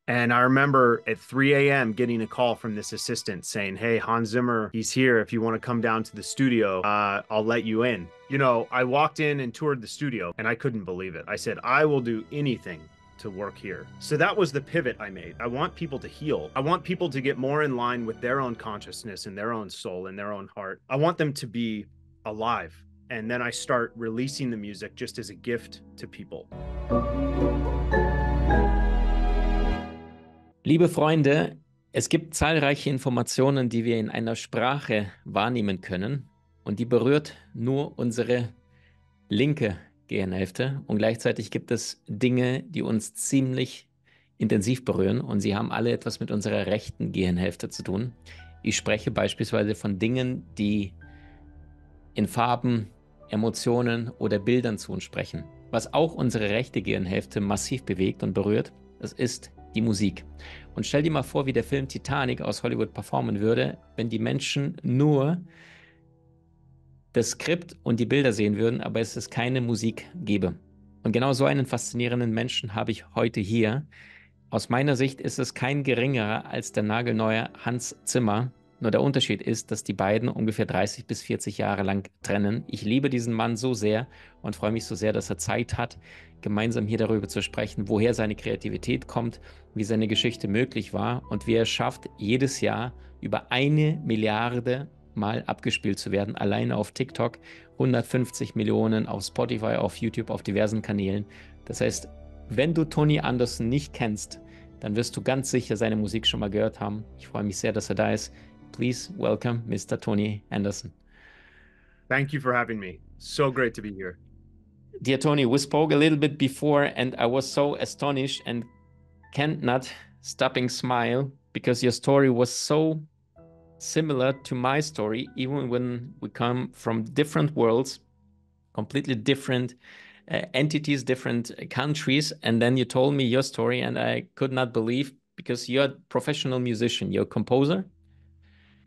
And I remember at 3 a.m. getting a call from this assistant saying, "Hey, Hans Zimmer, he's here. If you want to come down to the studio, I'll let you in." You know, I walked in and toured the studio and I couldn't believe it. I said, "I will do anything to work here." So that was the pivot I made. I want people to heal. I want people to get more in line with their own consciousness and their own soul and their own heart. I want them to be alive. And then I start releasing the music just as a gift to people. Liebe Freunde, es gibt zahlreiche Informationen, die wir in einer Sprache wahrnehmen können, und die berührt nur unsere linke Gehirnhälfte, und gleichzeitig gibt es Dinge, die uns ziemlich intensiv berühren, und sie haben alle etwas mit unserer rechten Gehirnhälfte zu tun. Ich spreche beispielsweise von Dingen, die in Farben, Emotionen oder Bildern zu uns sprechen. Was auch unsere rechte Gehirnhälfte massiv bewegt und berührt, das ist die Musik. Und stell dir mal vor, wie der Film Titanic aus Hollywood performen würde, wenn die Menschen nur das Skript und die Bilder sehen würden, aber es keine Musik gäbe. Und genau so einen faszinierenden Menschen habe ich heute hier. Aus meiner Sicht ist es kein geringerer als der nagelneue Hans Zimmer. Nur der Unterschied ist, dass die beiden ungefähr 30 bis 40 Jahre lang trennen. Ich liebe diesen Mann so sehr und freue mich so sehr, dass er Zeit hat, gemeinsam hier darüber zu sprechen, woher seine Kreativität kommt, wie seine Geschichte möglich war und wie er es schafft, jedes Jahr über 1 Milliarde Mal abgespielt zu werden, alleine auf TikTok, 150 Millionen auf Spotify, auf YouTube, auf diversen Kanälen. Das heißt, wenn du Tony Anderson nicht kennst, dann wirst du ganz sicher seine Musik schon mal gehört haben. Ich freue mich sehr, dass er da ist. Please welcome Mr. Tony Anderson. Thank you for having me. So great to be here. Dear Tony, we spoke a little bit before and I was so astonished and can't not stopping smile because your story was so similar to my story, even when we come from different worlds, completely different entities, different countries. And then you told me your story and I could not believe, because you're a professional musician, you're a composer.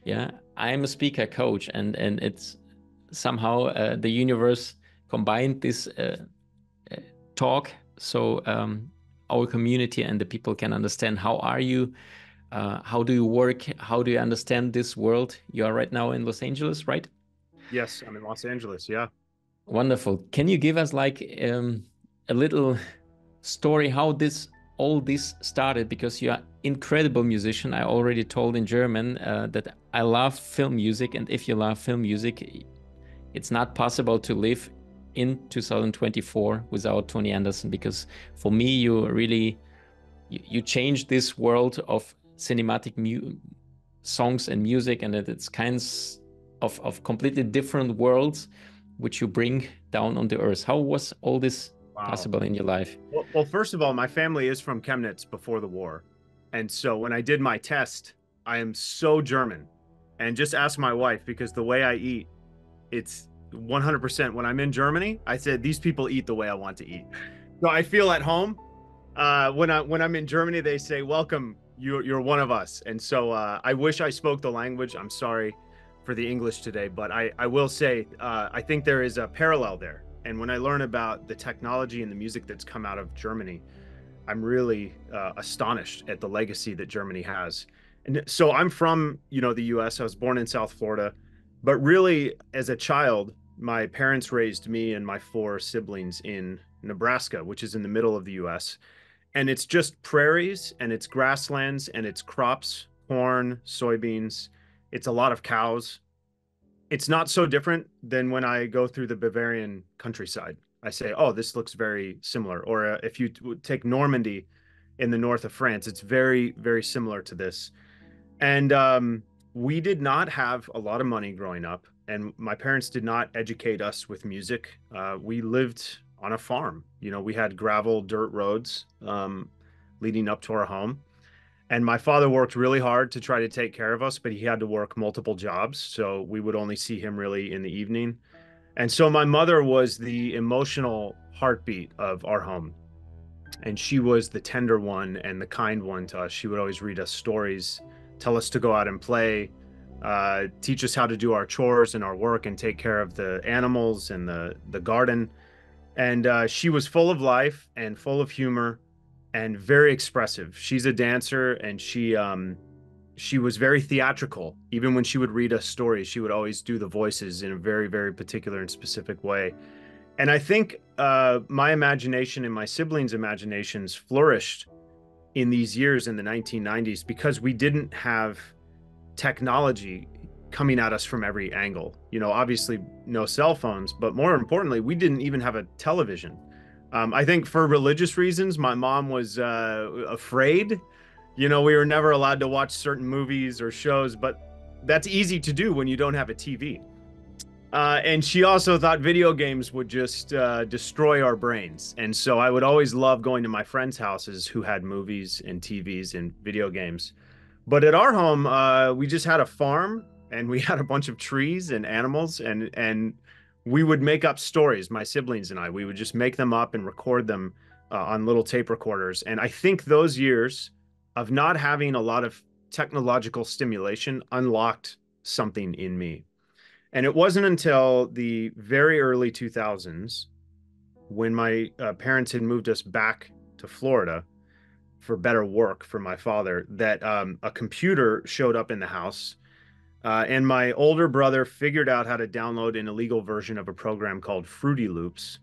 Yeah, I'm a speaker coach, and it's somehow the universe combined this talk, so our community and the people can understand how are you, how do you work, how do you understand this world. You are right now in Los Angeles, right? Yes, I'm in Los Angeles. Yeah. Wonderful. Can you give us like a little story how all this started, because you are incredible musician. I already told in German that I love film music, and if you love film music, it's not possible to live in 2024 without Tony Anderson, because for me you really you changed this world of cinematic songs and music, and it's kinds of completely different worlds which you bring down on the earth. How was all this possible in your life? Well, first of all, my family is from Chemnitz before the war. And so when I did my test, I am so German. And just ask my wife, because the way I eat, it's 100%. When I'm in Germany, I said, these people eat the way I want to eat. So I feel at home. When I'm in Germany, they say, welcome, you're one of us. And so I wish I spoke the language. I'm sorry for the English today, but I will say, I think there is a parallel there. And when I learn about the technology and the music that's come out of Germany, I'm really astonished at the legacy that Germany has. And so I'm from, the US. I was born in South Florida, but really as a child, my parents raised me and my 4 siblings in Nebraska, which is in the middle of the US. And it's just prairies and it's grasslands and it's crops, corn, soybeans. It's a lot of cows. It's not so different than when I go through the Bavarian countryside. I say, oh, this looks very similar. Or if you take Normandy in the north of France, it's very, very similar to this. And we did not have a lot of money growing up, and my parents did not educate us with music. We lived on a farm. We had gravel, dirt roads leading up to our home. And my father worked really hard to try to take care of us, but he had to work multiple jobs. So we would only see him really in the evening. And so my mother was the emotional heartbeat of our home. And she was the tender one and the kind one to us. She would always read us stories, tell us to go out and play, teach us how to do our chores and our work and take care of the animals and the garden. And she was full of life and full of humor. and very expressive. She's a dancer, and she was very theatrical. Even when she would read us stories, she would always do the voices in a very, very particular and specific way. And I think my imagination and my siblings' imaginations flourished in these years in the 1990s because we didn't have technology coming at us from every angle. You know, obviously no cell phones, but more importantly, we didn't even have a television. I think for religious reasons, my mom was afraid. You know, we were never allowed to watch certain movies or shows, but that's easy to do when you don't have a TV. And she also thought video games would just destroy our brains. And so I would always love going to my friends' houses who had movies and TVs and video games. But at our home, we just had a farm, and we had a bunch of trees and animals, and we would make up stories, my siblings and I. We would just make them up and record them on little tape recorders. And I think those years of not having a lot of technological stimulation unlocked something in me. And it wasn't until the very early 2000s, when my parents had moved us back to Florida for better work for my father, that a computer showed up in the house. And my older brother figured out how to download an illegal version of a program called Fruity Loops,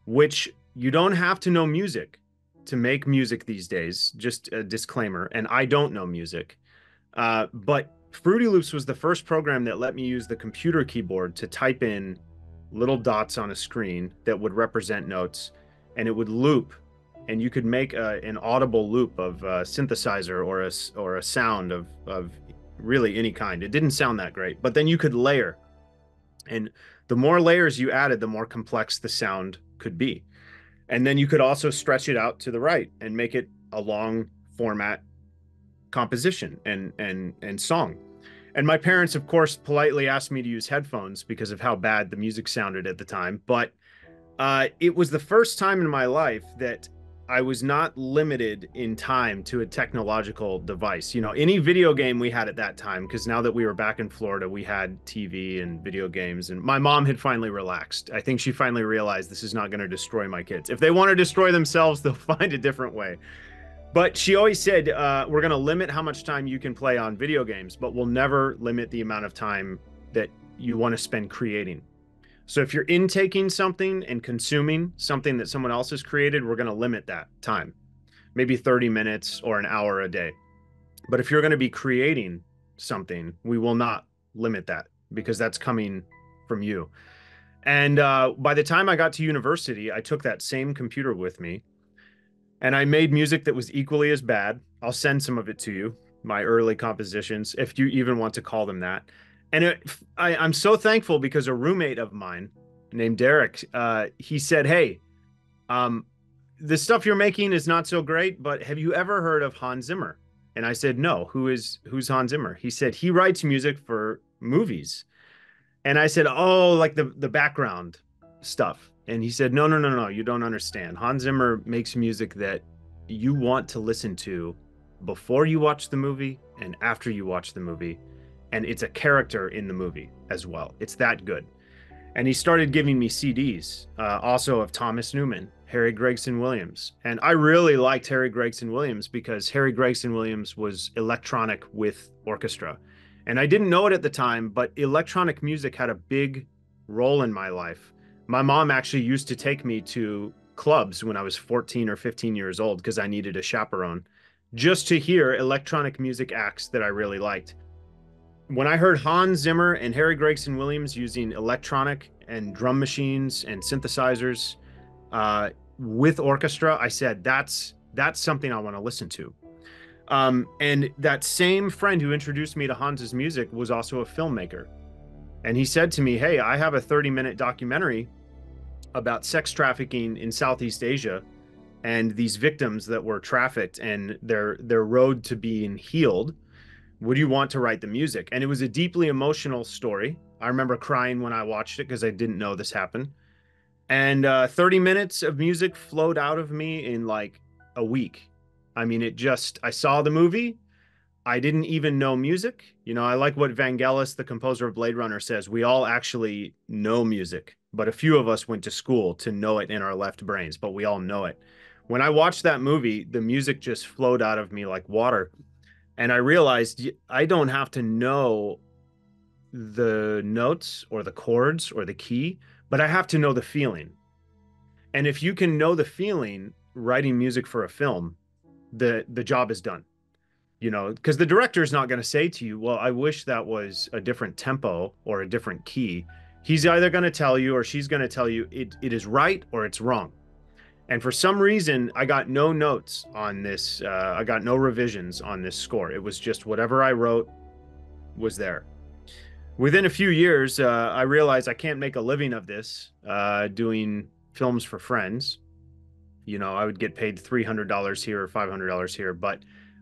which you don't have to know music to make music these days. Just a disclaimer. And I don't know music. But Fruity Loops was the first program that let me use the computer keyboard to type in little dots on a screen that would represent notes, and it would loop, and you could make an audible loop of a synthesizer or a sound of really any kind. It didn't sound that great, but then you could layer, and the more layers you added, the more complex the sound could be. And then you could also stretch it out to the right and make it a long format composition and song. And my parents, of course, politely asked me to use headphones because of how bad the music sounded at the time. But it was the first time in my life that I was not limited in time to a technological device. You know, any video game we had at that time, because now that we were back in Florida, we had TV and video games, and my mom had finally relaxed. I think she finally realized this is not going to destroy my kids. If they want to destroy themselves, they'll find a different way. But she always said, we're going to limit how much time you can play on video games, but we'll never limit the amount of time that you want to spend creating. So if you're intaking something and consuming something that someone else has created, we're going to limit that time, maybe 30 minutes or an hour a day. But if you're going to be creating something, we will not limit that because that's coming from you. And by the time I got to university, I took that same computer with me, and I made music that was equally as bad. I'll send some of it to you, my early compositions, if you even want to call them that. And I'm so thankful because a roommate of mine named Derek, he said, hey, the stuff you're making is not so great, but have you ever heard of Hans Zimmer? And I said, no, who's Hans Zimmer? He said, he writes music for movies. And I said, oh, like the background stuff. And he said, no, you don't understand. Hans Zimmer makes music that you want to listen to before you watch the movie and after you watch the movie. And it's a character in the movie as well. It's that good. And he started giving me CDs, also of Thomas Newman, Harry Gregson Williams. And I really liked Harry Gregson Williams because Harry Gregson Williams was electronic with orchestra. And I didn't know it at the time, but electronic music had a big role in my life. My mom actually used to take me to clubs when I was 14 or 15 years old because I needed a chaperone, just to hear electronic music acts that I really liked. When I heard Hans Zimmer and Harry Gregson Williams using electronic and drum machines and synthesizers with orchestra, I said, that's something I want to listen to. And that same friend who introduced me to Hans's music was also a filmmaker. And he said to me, hey, I have a 30-minute documentary about sex trafficking in Southeast Asia and these victims that were trafficked and their road to being healed. Would you want to write the music? And it was a deeply emotional story. I remember crying when I watched it because I didn't know this happened. And 30 minutes of music flowed out of me in like a week. I mean, I saw the movie. I didn't even know music. You know, I like what Vangelis, the composer of Blade Runner, says. We all actually know music, but a few of us went to school to know it in our left brains, but we all know it. When I watched that movie, the music just flowed out of me like water. And I realized I don't have to know the notes or the chords or the key, but I have to know the feeling. And if you can know the feeling writing music for a film, the job is done. You know, because the director is not going to say to you, well, I wish that was a different tempo or a different key. He's either going to tell you or she's going to tell you it is right or it's wrong. And for some reason, I got no notes on this. I got no revisions on this score. It was just whatever I wrote was there. Within a few years, I realized I can't make a living of this, doing films for friends. You know, I would get paid $300 here or $500 here, but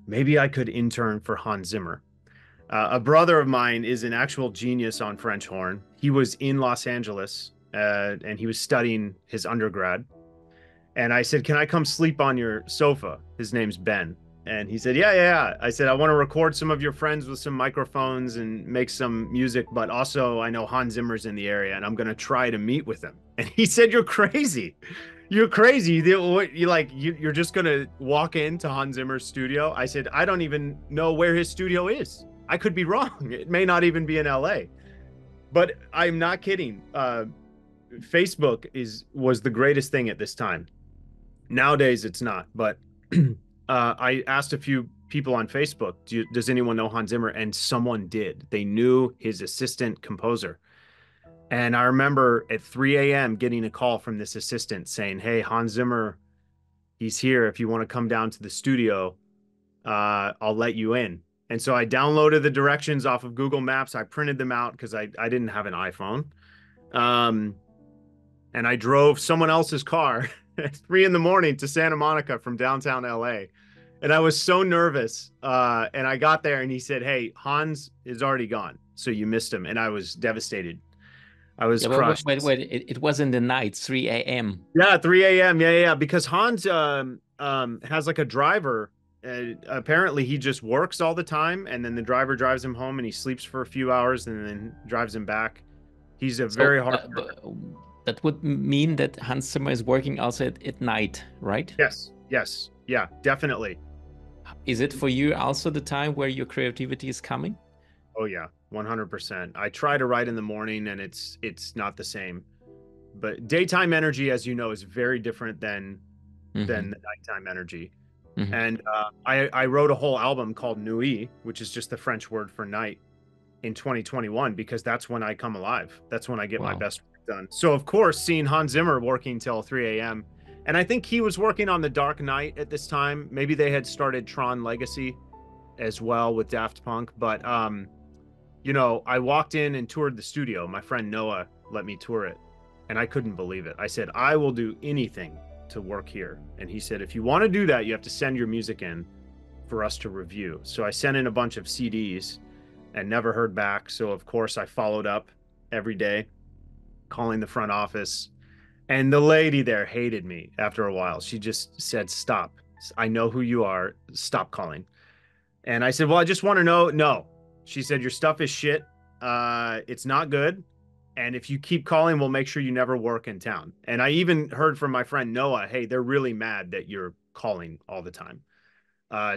maybe I could intern for Hans Zimmer. A brother of mine is an actual genius on French horn. He was in Los Angeles, and he was studying his undergrad. And I said, can I come sleep on your sofa? His name's Ben. And he said, yeah. I said, I want to record some of your friends with some microphones and make some music, but also I know Hans Zimmer's in the area and I'm going to try to meet with him. And he said, you're crazy. You're crazy. You're just going to walk into Hans Zimmer's studio. I said, I don't even know where his studio is. I could be wrong. It may not even be in LA, but I'm not kidding. Facebook was the greatest thing at this time. Nowadays it's not, but I asked a few people on Facebook, does anyone know Hans Zimmer? And someone did. They knew his assistant composer. And I remember at 3 a.m. getting a call from this assistant saying, hey, Hans Zimmer, he's here. If you want to come down to the studio, I'll let you in. And so I downloaded the directions off of Google Maps. I printed them out because I didn't have an iPhone. And I drove someone else's car at 3 a.m. to Santa Monica from downtown LA. And I was so nervous. And I got there and he said, hey, Hans is already gone. So you missed him. And I was devastated. I was crushed. Wait. It was in the night, 3 a.m. Yeah, 3 a.m. Yeah. Because Hans has like a driver. Apparently he just works all the time. And then the driver drives him home and he sleeps for a few hours and then drives him back. He's a very hard that would mean that Hans Zimmer is working also at night, right? Yes. Yeah, definitely. Is it for you also the time where your creativity is coming? Oh yeah, 100%. I try to write in the morning and it's not the same. But daytime energy, as you know, is very different than the nighttime energy. And I wrote a whole album called Nuit, which is just the French word for night, in 2021, because that's when I come alive. That's when I get my best work done. So of course, seeing Hans Zimmer working till 3 a.m. And I think he was working on The Dark Knight at this time. Maybe they had started Tron Legacy as well with Daft Punk. But, you know, I walked in and toured the studio. My friend Noah let me tour it. And I couldn't believe it. I said, I will do anything to work here. And he said, if you want to do that, you have to send your music in for us to review. So I sent in a bunch of CDs and never heard back. So, of course, I followed up every day, calling the front office. And the lady there hated me after a while. She just said, stop. I know who you are. Stop calling. And I said, well, I just want to know. No. She said, your stuff is shit. It's not good. And if you keep calling, we'll make sure you never work in town. And I even heard from my friend Noah, hey, they're really mad that you're calling all the time.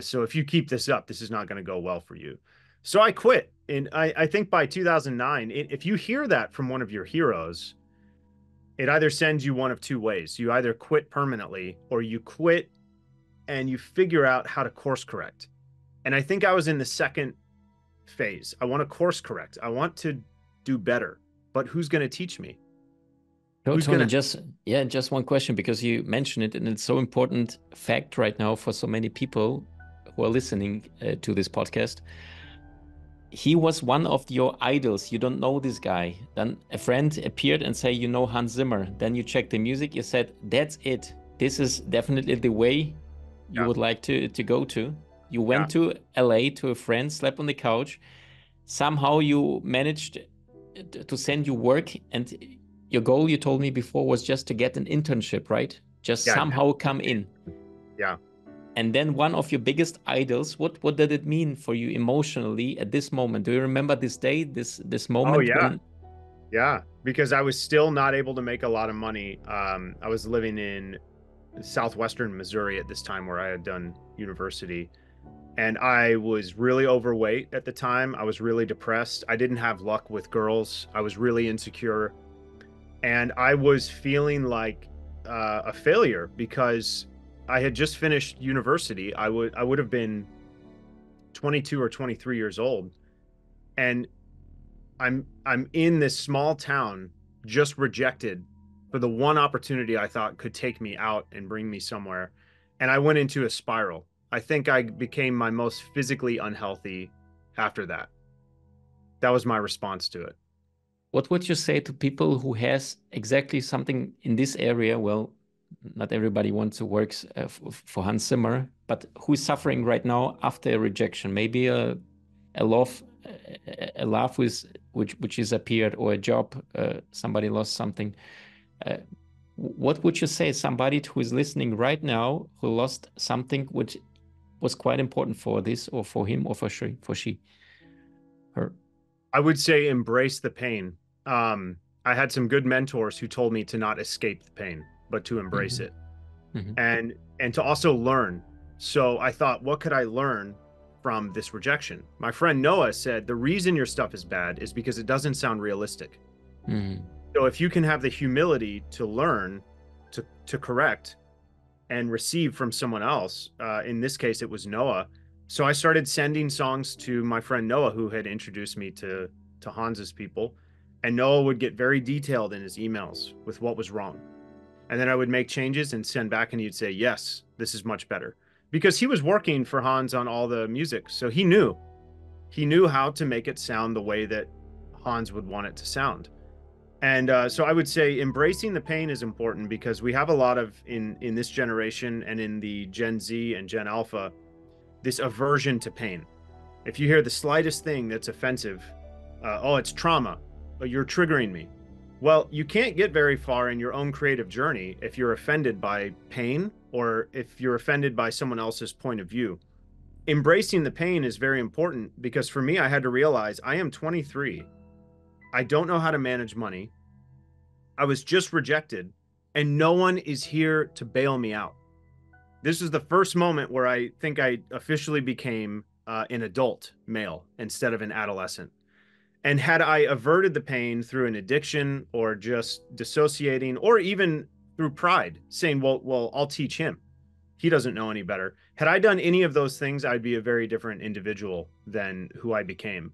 So if you keep this up, this is not going to go well for you. So I quit. And I think by 2009, if you hear that from one of your heroes, it either sends you one of two ways. You either quit permanently or you quit and you figure out how to course correct. And I think I was in the second phase. I want to course correct. I want to do better, but who's going to teach me? Tony, just one question, because you mentioned it and it's so important fact right now for so many people who are listening to this podcast. He was one of your idols. You don't know this guy. Then a friend appeared and say, you know Hans Zimmer. Then you checked the music. You said, that's it. This is definitely the way you would like to go to. You went to LA to a friend, slept on the couch. Somehow you managed to send you work. And your goal, you told me before, was just to get an internship, right? Just somehow come in. Yeah. And then one of your biggest idols, what did it mean for you emotionally at this moment? Do you remember this day, this moment? Oh, yeah. Yeah, because I was still not able to make a lot of money. I was living in southwestern Missouri at this time where I had done university. And I was really overweight at the time. I was really depressed. I didn't have luck with girls. I was really insecure. And I was feeling like a failure because I had just finished university. I would have been 22 or 23 years old. And I'm in this small town, just rejected for the one opportunity I thought could take me out and bring me somewhere. And I went into a spiral. I think I became my most physically unhealthy after that. That was my response to it. What would you say to people who has exactly something in this area? Well, not everybody wants to work for Hans Zimmer, but who's suffering right now after a rejection? Maybe a love, which is appeared, or a job, somebody lost something. What would you say somebody who is listening right now who lost something which was quite important for this, or for him, or for she, her? I would say embrace the pain. I had some good mentors who told me to not escape the pain, but to embrace it, and to also learn. So I thought, what could I learn from this rejection? My friend Noah said, the reason your stuff is bad is because it doesn't sound realistic. So if you can have the humility to learn, to correct and receive from someone else, in this case, it was Noah. So I started sending songs to my friend Noah, who had introduced me to Hans's people. And Noah would get very detailed in his emails with what was wrong. And then I would make changes and send back, and he'd say, yes, this is much better. Because he was working for Hans on all the music. So he knew how to make it sound the way that Hans would want it to sound. And so I would say embracing the pain is important, because we have a lot of, in this generation and in the Gen Z and Gen Alpha, this aversion to pain. If you hear the slightest thing that's offensive, oh, it's trauma, but you're triggering me. Well, you can't get very far in your own creative journey if you're offended by pain, or if you're offended by someone else's point of view. Embracing the pain is very important, because for me, I had to realize I am 23. I don't know how to manage money. I was just rejected, and no one is here to bail me out. This is the first moment where I think I officially became an adult male instead of an adolescent. And had I averted the pain through an addiction, or just dissociating, or even through pride, saying, well, I'll teach him, he doesn't know any better. Had I done any of those things, I'd be a very different individual than who I became.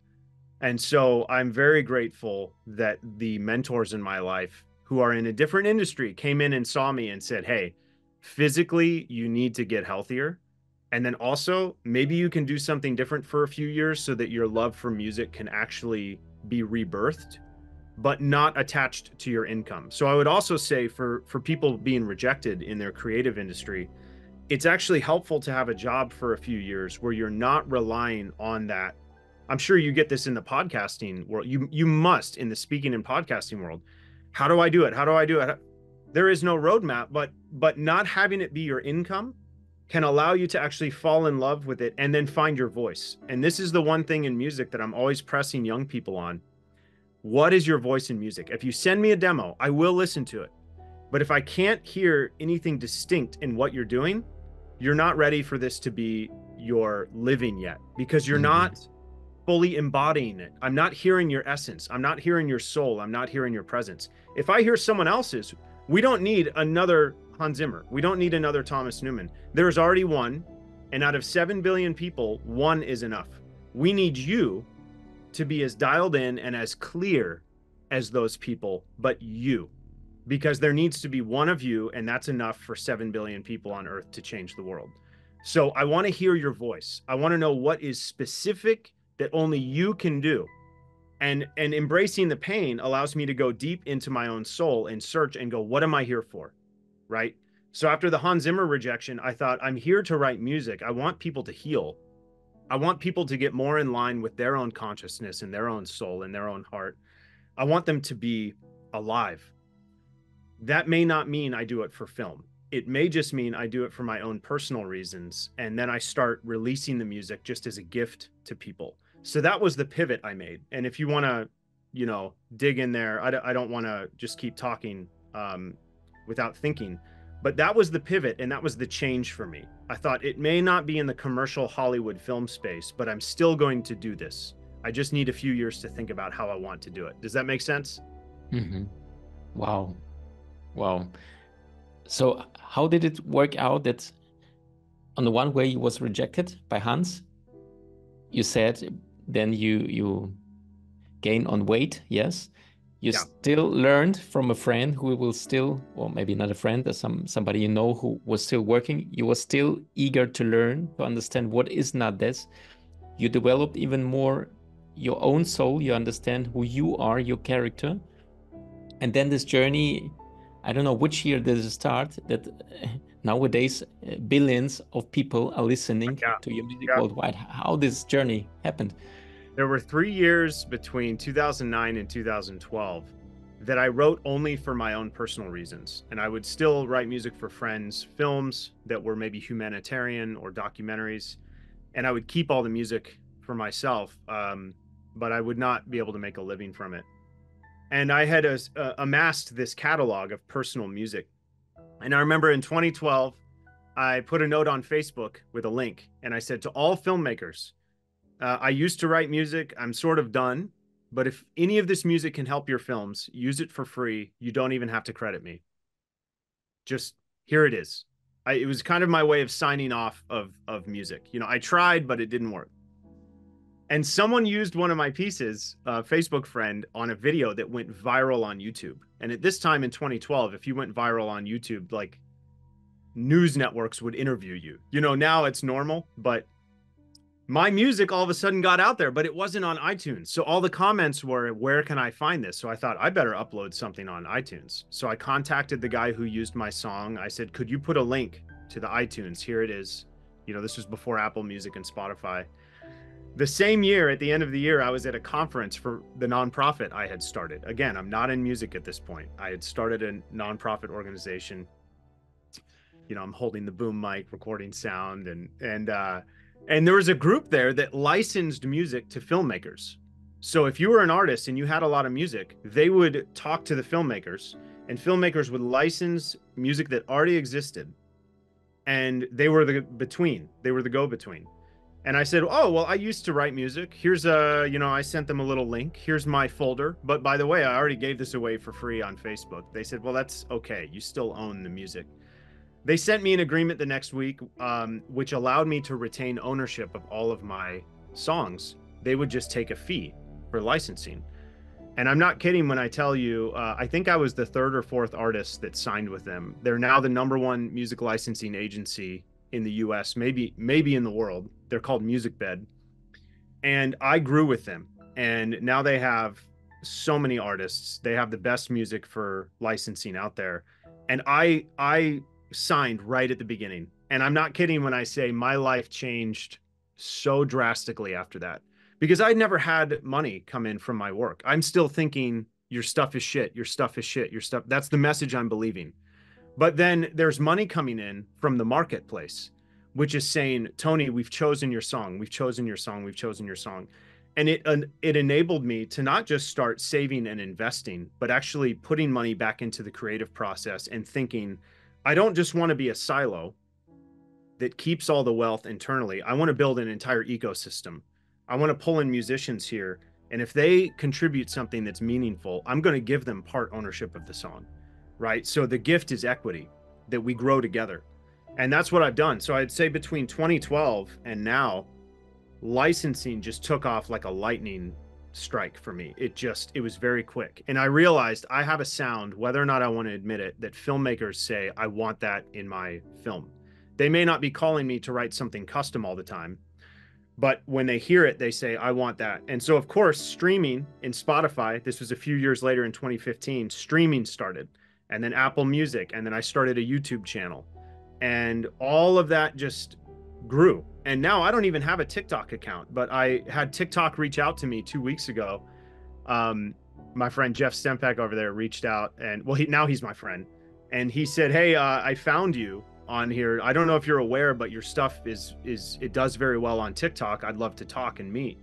And so I'm very grateful that the mentors in my life who are in a different industry came in and saw me and said, hey, physically, you need to get healthier. And then also, maybe you can do something different for a few years so that your love for music can actually be rebirthed, but not attached to your income. So I would also say for people being rejected in their creative industry, it's actually helpful to have a job for a few years where you're not relying on that. I'm sure you get this in the podcasting world. You must in the speaking and podcasting world. How do I do it? How do I do it? There is no roadmap, but not having it be your income can allow you to actually fall in love with it and then find your voice. And this is the one thing in music that I'm always pressing young people on. What is your voice in music? If you send me a demo, I will listen to it. But if I can't hear anything distinct in what you're doing, you're not ready for this to be your living yet, because you're not fully embodying it. I'm not hearing your essence. I'm not hearing your soul. I'm not hearing your presence. If I hear someone else's, we don't need another Hans Zimmer. We don't need another Thomas Newman. There's already one, and out of 7 billion people, one is enough. We need you to be as dialed in and as clear as those people, but you, because there needs to be one of you, and that's enough for 7 billion people on earth to change the world. So I want to hear your voice. I want to know what is specific that only you can do. And embracing the pain allows me to go deep into my own soul and search and go, what am I here for? Right? So after the Hans Zimmer rejection, I thought, I'm here to write music. I want people to heal. I want people to get more in line with their own consciousness and their own soul and their own heart. I want them to be alive. That may not mean I do it for film. It may just mean I do it for my own personal reasons. And then I start releasing the music just as a gift to people. So that was the pivot I made. And if you want to, dig in there, I don't want to just keep talking without thinking. But that was the pivot, and that was the change for me. I thought it may not be in the commercial Hollywood film space, but I'm still going to do this. I just need a few years to think about how I want to do it. Does that make sense? Mm-hmm. Wow. Wow. So how did it work out that on the one way you was rejected by Hans? You said then you gain on weight, yes. You Yeah. still learned from a friend who will still, or maybe not a friend, but somebody you know who was still working. You were still eager to learn, to understand what is not this. You developed even more your own soul. You understand who you are, your character. And then this journey, I don't know which year did it start, that nowadays billions of people are listening to your music worldwide. How this journey happened? There were 3 years between 2009 and 2012 that I wrote only for my own personal reasons. And I would still write music for friends, films that were maybe humanitarian or documentaries. And I would keep all the music for myself, but I would not be able to make a living from it. And I had amassed this catalog of personal music. And I remember in 2012, I put a note on Facebook with a link. And I said to all filmmakers, I used to write music. I'm sort of done. But if any of this music can help your films, use it for free. You don't even have to credit me. Just here it is. It was kind of my way of signing off of music. You know, I tried, but it didn't work. And someone used one of my pieces, a Facebook friend, on a video that went viral on YouTube. And at this time in 2012, if you went viral on YouTube, like news networks would interview you. You know, now it's normal, but my music all of a sudden got out there, but it wasn't on iTunes. So all the comments were, where can I find this? So I thought I better upload something on iTunes. So I contacted the guy who used my song. I said, could you put a link to the iTunes? Here it is. You know, this was before Apple Music and Spotify. The same year, at the end of the year, I was at a conference for the nonprofit I had started. Again, I'm not in music at this point. I had started a nonprofit organization. You know, I'm holding the boom mic, recording sound, and there was a group there that licensed music to filmmakers. So if you were an artist and you had a lot of music, they would talk to the filmmakers, and filmmakers would license music that already existed. And they were the go-between. And I said, oh, well, I used to write music. Here's I sent them a little link. Here's my folder. But by the way, I already gave this away for free on Facebook. They said, well, that's okay. You still own the music. They sent me an agreement the next week, which allowed me to retain ownership of all of my songs. They would just take a fee for licensing. And I'm not kidding when I tell you, I think I was the third or fourth artist that signed with them. They're now the #1 music licensing agency in the US, maybe in the world. They're called MusicBed. And I grew with them. And now they have so many artists. They have the best music for licensing out there. And I signed right at the beginning. And I'm not kidding when I say my life changed so drastically after that, because I'd never had money come in from my work. I'm still thinking your stuff is shit, your stuff is shit, your stuff. That's the message I'm believing. But then there's money coming in from the marketplace, which is saying, Tony, we've chosen your song. We've chosen your song. We've chosen your song. And it enabled me to not just start saving and investing, but actually putting money back into the creative process and thinking, I don't just want to be a silo that keeps all the wealth internally. I want to build an entire ecosystem. I want to pull in musicians here. And if they contribute something that's meaningful, I'm going to give them part ownership of the song, right? So the gift is equity, that we grow together. And that's what I've done. So I'd say between 2012 and now, licensing just took off like a lightning strike for me. It was very quick. And I realized I have a sound, whether or not I want to admit it, that filmmakers say, I want that in my film. They may not be calling me to write something custom all the time, but when they hear it, they say, I want that. And so, of course, streaming in Spotify, this was a few years later in 2015, streaming started, and then Apple Music, and then I started a YouTube channel. And all of that just grew. And now I don't even have a TikTok account, but I had TikTok reach out to me 2 weeks ago. My friend Jeff Stempek over there reached out, and well, now he's my friend. And he said, hey, I found you on here. I don't know if you're aware, but your stuff it does very well on TikTok. I'd love to talk and meet.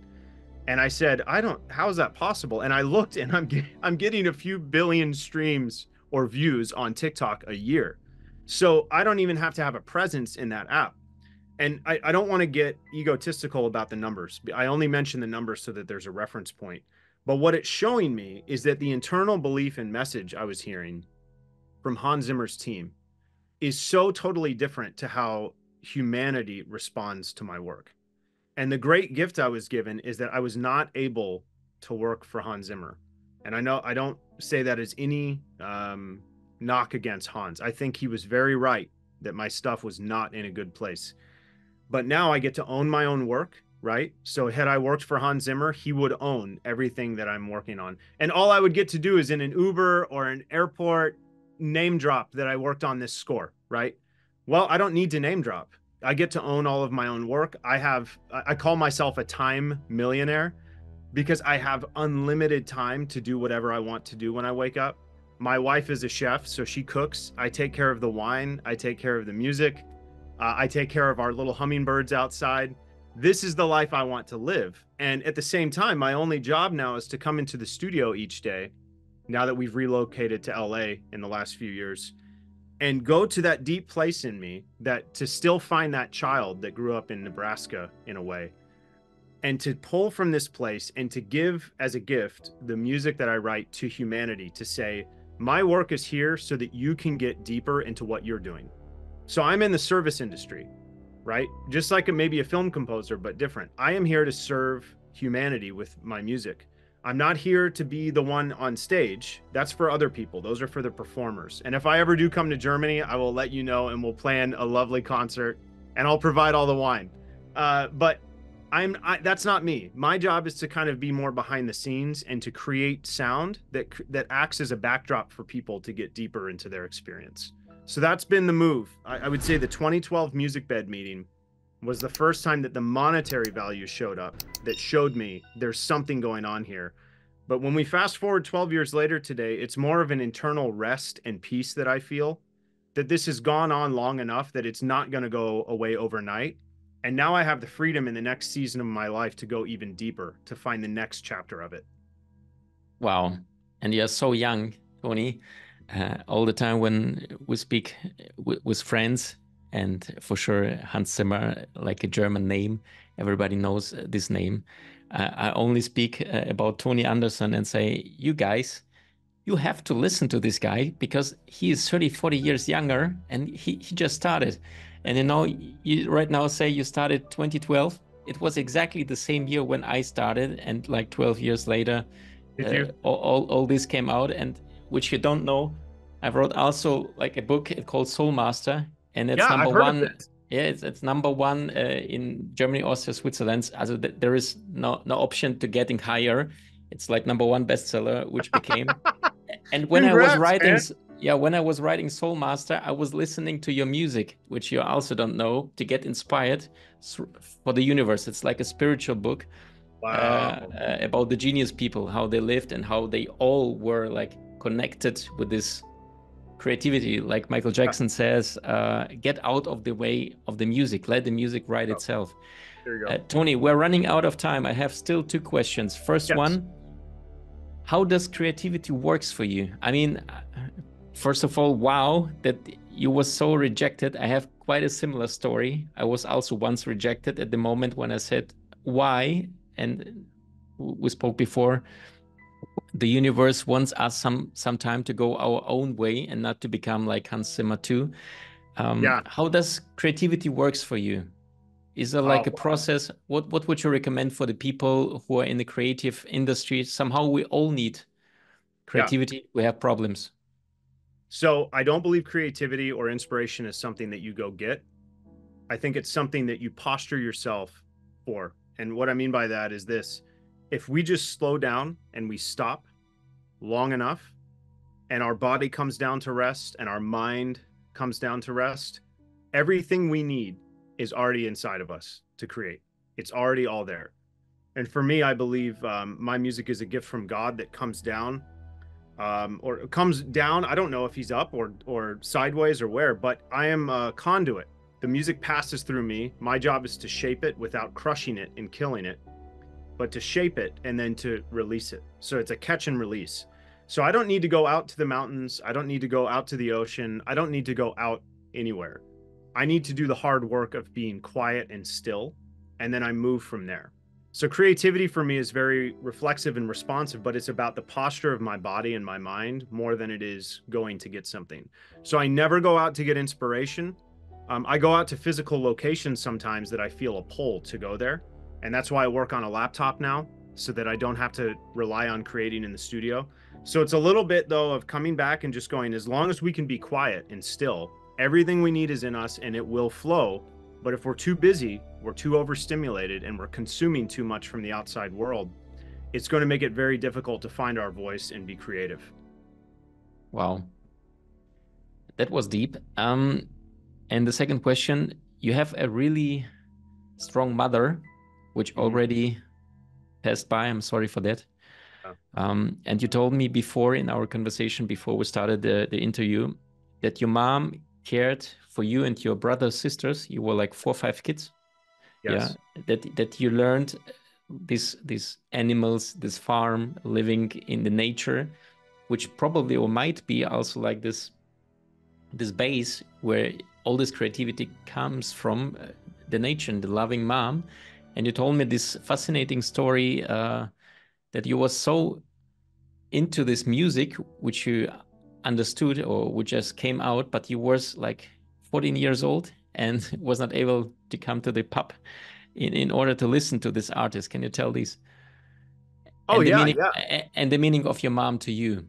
And I said, how is that possible? And I looked, and I'm getting a few billion streams or views on TikTok a year. So I don't even have to have a presence in that app. And I don't want to get egotistical about the numbers. I only mention the numbers so that there's a reference point. But what it's showing me is that the internal belief and message I was hearing from Hans Zimmer's team is so totally different to how humanity responds to my work. And the great gift I was given is that I was not able to work for Hans Zimmer. And I know I don't say that as any knock against Hans. I think he was very right that my stuff was not in a good place. But now I get to own my own work, right? So had I worked for Hans Zimmer, he would own everything that I'm working on. And all I would get to do is in an Uber or an airport name drop that I worked on this score, right? Well, I don't need to name drop. I get to own all of my own work. I call myself a time millionaire because I have unlimited time to do whatever I want to do when I wake up. My wife is a chef, so she cooks. I take care of the wine. I take care of the music. I take care of our little hummingbirds outside. This is the life I want to live. And at the same time, my only job now is to come into the studio each day, now that we've relocated to LA in the last few years, and go to that deep place in me that to still find that child that grew up in Nebraska in a way, and to pull from this place and to give as a gift the music that I write to humanity, to say, my work is here so that you can get deeper into what you're doing. So I'm in the service industry, right? Just like maybe a film composer, but different. I am here to serve humanity with my music. I'm not here to be the one on stage. That's for other people. Those are for the performers. And if I ever do come to Germany, I will let you know and we'll plan a lovely concert and I'll provide all the wine. But that's not me. My job is to kind of be more behind the scenes and to create sound that acts as a backdrop for people to get deeper into their experience. So that's been the move. I would say the 2012 Music Bed meeting was the first time that the monetary value showed up, that showed me there's something going on here. But when we fast forward 12 years later today, it's more of an internal rest and peace that I feel, that this has gone on long enough that it's not going to go away overnight. And now I have the freedom in the next season of my life to go even deeper, to find the next chapter of it. Wow. And you're so young, Tony. All the time when we speak with friends, and for sure Hans Zimmer, like a German name, everybody knows this name. I only speak about Tony Anderson and say, you guys, you have to listen to this guy because he is 30, 40 years younger and he just started. And you know, you right now say you started 2012. It was exactly the same year when I started, and like 12 years later, all this came out. And which you don't know, I wrote also like a book called Soul Master, and it's number one. Yeah, it's number one in Germany, Austria, Switzerland. Also there is no option to getting higher. It's like number one bestseller, which became. And when I was writing, when I was writing Soul Master, I was listening to your music, which you also don't know, to get inspired for the universe. It's like a spiritual book. Wow. About the genius people, how they lived and how they all were like connected with this creativity. Like Michael Jackson says, get out of the way of the music, let the music write itself. There you go. Tony, we're running out of time. I have still two questions. First one, how does creativity works for you? I mean, first of all, wow, that you were so rejected. I have quite a similar story. I was also once rejected at the moment when I said, why? And we spoke before, the universe wants us some time to go our own way and not to become like Hans Zimmer too. How does creativity works for you? Is there like a process? What would you recommend for the people who are in the creative industry? Somehow we all need creativity. We have problems. So I don't believe creativity or inspiration is something that you go get. I think it's something that you posture yourself for. And what I mean by that is this: if we just slow down and we stop long enough and our body comes down to rest and our mind comes down to rest, everything we need is already inside of us to create. It's already all there. And for me, I believe my music is a gift from God that comes down, or comes down. I don't know if he's up or sideways or where, but I am a conduit. The music passes through me. My job is to shape it without crushing it and killing it, but to shape it and then to release it. So it's a catch and release. So I don't need to go out to the mountains. I don't need to go out to the ocean. I don't need to go out anywhere. I need to do the hard work of being quiet and still, and then I move from there. So creativity for me is very reflexive and responsive, but it's about the posture of my body and my mind more than it is going to get something. So I never go out to get inspiration. I go out to physical locations sometimes that I feel a pull to go there. And that's why I work on a laptop now, so that I don't have to rely on creating in the studio. So it's a little bit though of coming back and just going, as long as we can be quiet and still, everything we need is in us and it will flow. But if we're too busy, we're too overstimulated, and we're consuming too much from the outside world, it's going to make it very difficult to find our voice and be creative. Wow. That was deep. And the second question, you have a really strong mother, which already passed by. I'm sorry for that. And you told me before in our conversation, before we started the interview, that your mom cared for you and your brothers, sisters. You were like 4 or 5 kids. Yes. Yeah. That you learned these animals, this farm, living in the nature, which probably or might be also like this base where all this creativity comes from, the nature and the loving mom. And you told me this fascinating story that you were so into this music, which you understood or which just came out, but you was like 14 years old and was not able to come to the pub in order to listen to this artist. Can you tell this? Oh, and the yeah, meaning, yeah. And the meaning of your mom to you,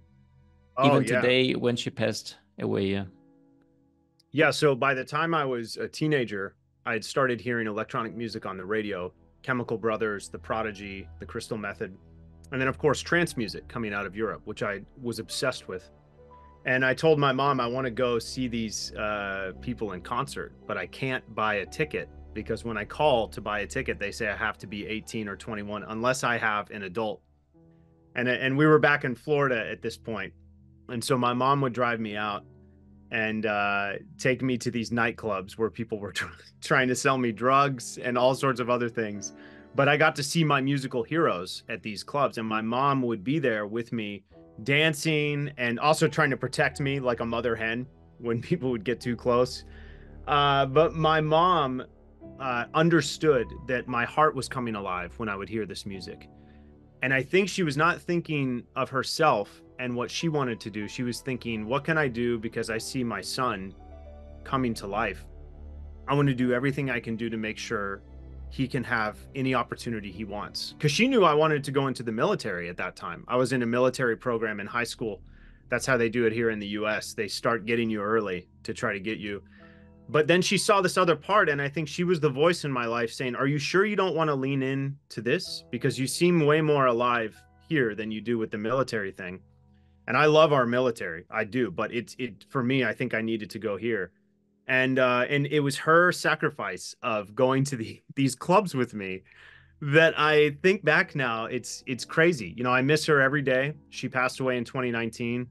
Oh, even yeah. today when she passed away. Yeah. Yeah, so by the time I was a teenager, I had started hearing electronic music on the radio, Chemical Brothers, The Prodigy, The Crystal Method, and then of course trance music coming out of Europe, which I was obsessed with. And I told my mom I want to go see these people in concert, but I can't buy a ticket because when I call to buy a ticket, they say I have to be 18 or 21 unless I have an adult. And we were back in Florida at this point. And so my mom would drive me out and take me to these nightclubs where people were trying to sell me drugs and all sorts of other things. But I got to see my musical heroes at these clubs, and my mom would be there with me dancing and also trying to protect me like a mother hen when people would get too close. But my mom understood that my heart was coming alive when I would hear this music. And I think she was not thinking of herself and what she wanted to do. She was thinking, what can I do because I see my son coming to life? I want to do everything I can do to make sure he can have any opportunity he wants. Because she knew I wanted to go into the military at that time. I was in a military program in high school. That's how they do it here in the US. They start getting you early to try to get you. But then she saw this other part, and I think she was the voice in my life saying, are you sure you don't want to lean in to this? Because you seem way more alive here than you do with the military thing. And I love our military. I do. But it for me, I think I needed to go here. And it was her sacrifice of going to these clubs with me that I think back now, it's crazy. You know, I miss her every day. She passed away in 2019,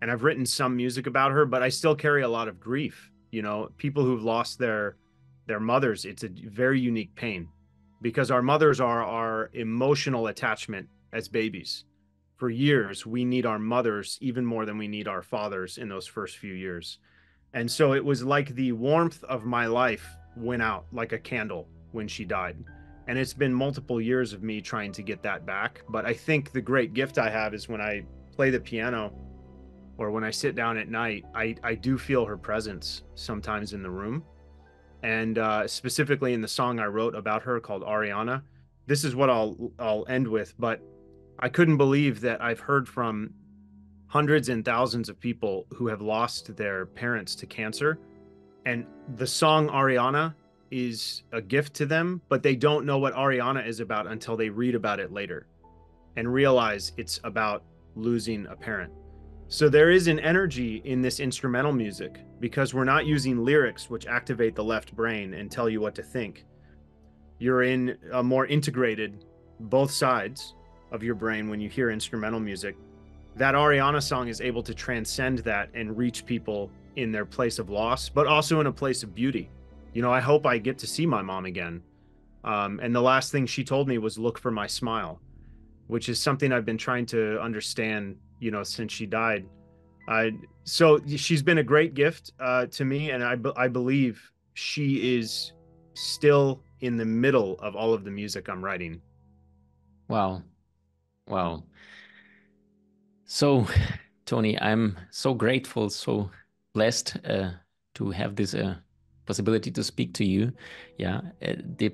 and I've written some music about her, but I still carry a lot of grief. You know, people who've lost their mothers, it's a very unique pain because our mothers are our emotional attachment as babies. For years, we need our mothers even more than we need our fathers in those first few years. And so it was like the warmth of my life went out like a candle when she died. And it's been multiple years of me trying to get that back. But I think the great gift I have is when I play the piano or when I sit down at night, I do feel her presence sometimes in the room. And specifically in the song I wrote about her called Ariana, this is what I'll end with. But I couldn't believe that I've heard from hundreds and thousands of people who have lost their parents to cancer. And the song Ariana is a gift to them, but they don't know what Ariana is about until they read about it later and realize it's about losing a parent. So there is an energy in this instrumental music because we're not using lyrics which activate the left brain and tell you what to think. You're in a more integrated, both sides of your brain when you hear instrumental music. That Ariana song is able to transcend that and reach people in their place of loss, but also in a place of beauty. You know, I hope I get to see my mom again. And the last thing she told me was look for my smile, which is something I've been trying to understand, you know, since she died. So she's been a great gift to me, and I believe she is still in the middle of all of the music I'm writing. Wow. Wow. So, Tony, I'm so grateful, so blessed to have this possibility to speak to you. Yeah, the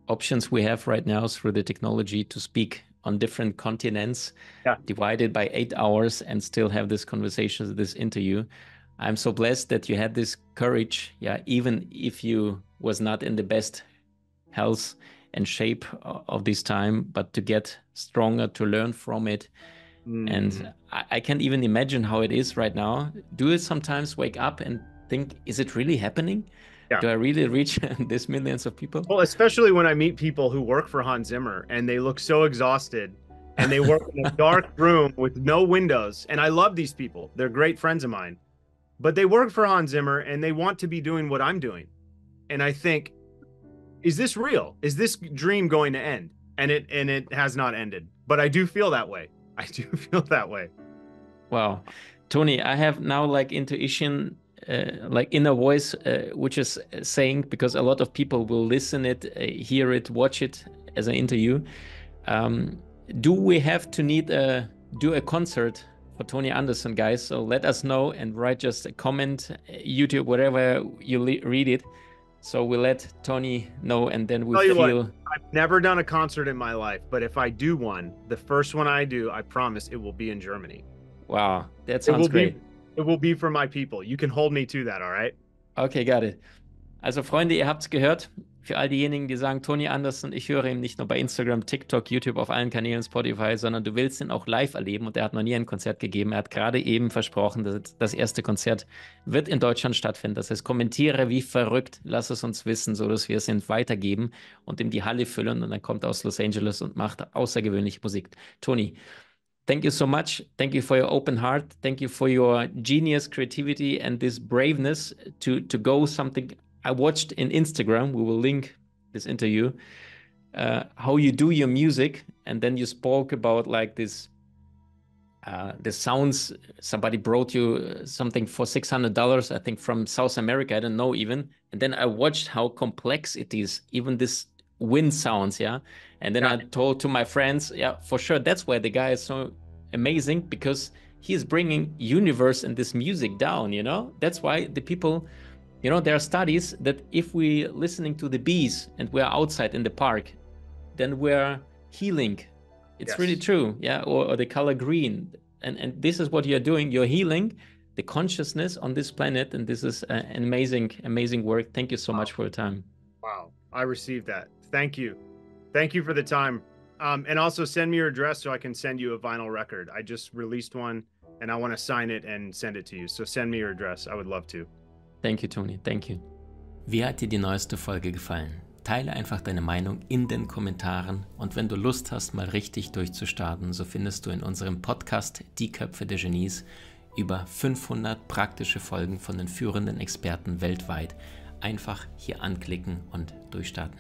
options we have right now through the technology to speak on different continents, divided by 8 hours, and still have this conversation, this interview. I'm so blessed that you had this courage, yeah, even if you was not in the best health and shape of this time, but to get stronger, to learn from it. And I can't even imagine how it is right now. Do you sometimes wake up and think, is it really happening? Yeah. Do I really reach these millions of people? Well, especially when I meet people who work for Hans Zimmer and they look so exhausted and they work in a dark room with no windows. And I love these people. They're great friends of mine. But they work for Hans Zimmer and they want to be doing what I'm doing. And I think, is this real? Is this dream going to end? And it has not ended. But I do feel that way. I do feel that way. Wow. Tony, I have now like intuition, like inner voice, which is saying, because a lot of people will listen it, hear it, watch it as an interview. Do we have to do a concert for Tony Andersson, guys? So let us know and write just a comment, YouTube, wherever you read it. So we let Tony know, and then we feel... What, I've never done a concert in my life, but if I do one, the first one I do, I promise it will be in Germany. Wow, that sounds great. It will be for my people. You can hold me to that, all right? Okay, got it. Also Freunde, ihr habt's gehört. Für all diejenigen, die sagen, Tony Andersson, ich höre ihn nicht nur bei Instagram, TikTok, YouTube, auf allen Kanälen, Spotify, sondern du willst ihn auch live erleben, und er hat noch nie ein Konzert gegeben. Er hat gerade eben versprochen, dass das erste Konzert wird in Deutschland stattfinden. Das heißt, kommentiere wie verrückt, lass es uns wissen, so dass wir es ihm weitergeben und ihm die Halle füllen, und dann kommt er aus Los Angeles und macht außergewöhnliche Musik. Tony, thank you so much. Thank you for your open heart. Thank you for your genius, creativity, and this braveness to go something. I watched in Instagram, we will link this interview, how you do your music. And then you spoke about like this, the sounds, somebody brought you something for $600, I think from South America, I don't know even. And then I watched how complex it is, even this wind sounds, yeah? And then I told to my friends, yeah, for sure, that's why the guy is so amazing, because he's bringing universe and this music down, you know? That's why the people... You know, there are studies that if we're listening to the bees and we're outside in the park, then we're healing. It's really true, yeah, or the color green. And this is what you're doing. You're healing the consciousness on this planet, and this is an amazing, amazing work. Thank you so much for your time. Wow, I received that. Thank you. Thank you for the time. And also send me your address so I can send you a vinyl record. I just released one, and I want to sign it and send it to you. So send me your address. I would love to. Thank you, Tony. Thank you. Wie hat dir die neueste Folge gefallen? Teile einfach deine Meinung in den Kommentaren, und wenn du Lust hast, mal richtig durchzustarten, so findest du in unserem Podcast Die Köpfe der Genies über 500 praktische Folgen von den führenden Experten weltweit. Einfach hier anklicken und durchstarten.